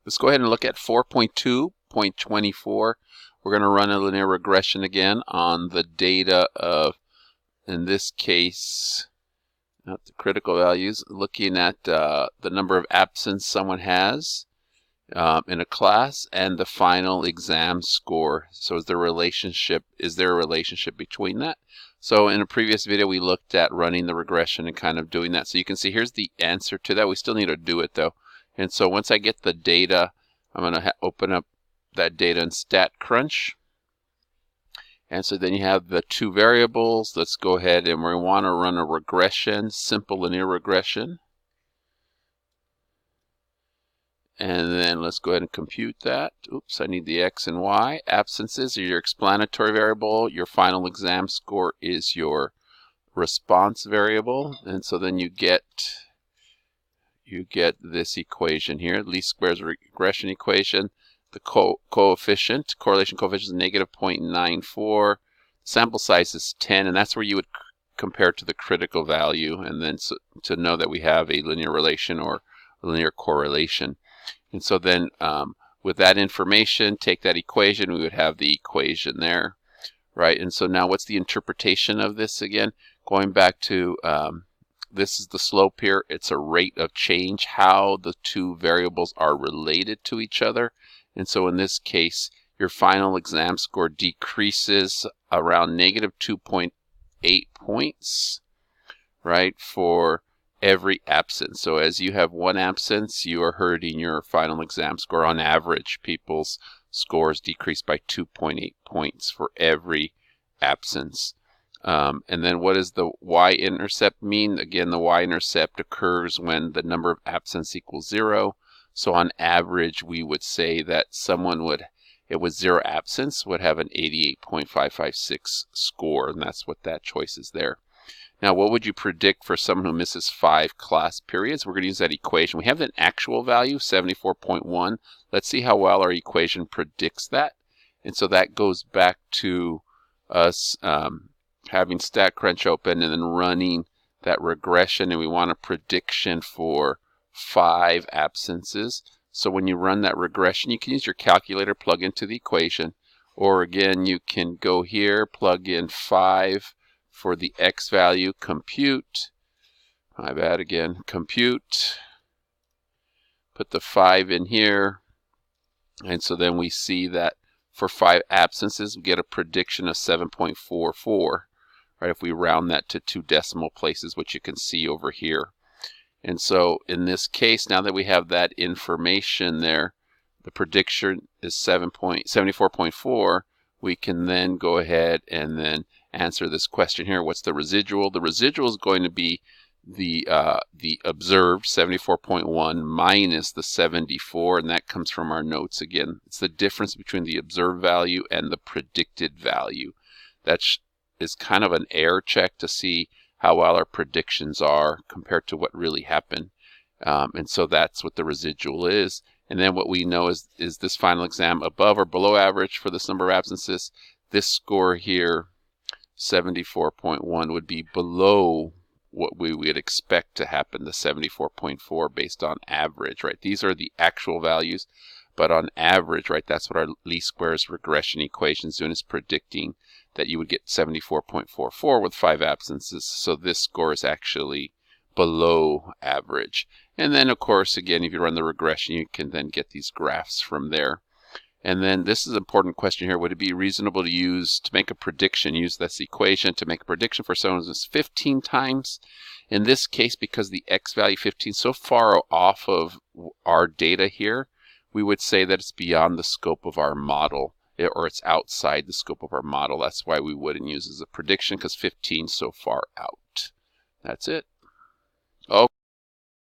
Let's go ahead and look at 4.2.24. We're going to run a linear regression again on the data of, in this case, not the critical values, looking at the number of absence someone has in a class and the final exam score. So is there a relationship between that? So in a previous video we looked at running the regression and kind of doing that. So you can see here's the answer to that. We still need to do it though. And so once I get the data, I'm going to open up that data in StatCrunch. And so then you have the two variables. Let's go ahead and we want to run a regression, simple linear regression. And then let's go ahead and compute that. Oops, I need the X and Y. Absences are your explanatory variable. Your final exam score is your response variable. And so then you get this equation here, least squares regression equation. The correlation coefficient is negative 0.94. Sample size is 10, and that's where you would compare to the critical value, and then to know that we have a linear relation or linear correlation. And so then with that information, take that equation, we would have the equation there, right? And so now what's the interpretation of this again? Going back to this is the slope here. It's a rate of change, how the two variables are related to each other. And so in this case, your final exam score decreases around negative 2.8 points, right, for every absence. So as you have one absence, you are hurting your final exam score. On average, people's scores decrease by 2.8 points for every absence. And then what does the y-intercept mean? Again, the y-intercept occurs when the number of absence equals 0. So on average, we would say that someone with 0 absence would have an 88.556 score, and that's what that choice is there. Now, what would you predict for someone who misses 5 class periods? We're going to use that equation. We have an actual value, 74.1. Let's see how well our equation predicts that. And so that goes back to us having StatCrunch open and then running that regression, and we want a prediction for 5 absences. So when you run that regression, you can use your calculator, plug into the equation, or again, you can go here, plug in 5 for the X value, compute, compute, put the 5 in here, and so then we see that for 5 absences, we get a prediction of 7.44, right, if we round that to 2 decimal places, which you can see over here. And so in this case, now that we have that information there, the prediction is 74.4, we can then go ahead and then answer this question here. What's the residual? The residual is going to be the observed 74.1 minus the 74, and that comes from our notes again. It's the difference between the observed value and the predicted value. That is kind of an error check to see how well our predictions are compared to what really happened. And so that's what the residual is. And then what we know is this final exam above or below average for this number of absences. This score here, 74.1, would be below what we would expect to happen, the 74.4 based on average, right? These are the actual values, but on average, right, that's what our least squares regression equation is doing, is predicting that you would get 74.44 with 5 absences. So this score is actually below average. And then, of course, again, if you run the regression, you can then get these graphs from there. And then this is an important question here. Would it be reasonable to make a prediction, use this equation to make a prediction for someone who's 15 times? In this case, because the X value 15 is so far off of our data here, we would say that it's beyond the scope of our model, or it's outside the scope of our model. That's why we wouldn't use it as a prediction, because 15 is so far out. That's it. Okay.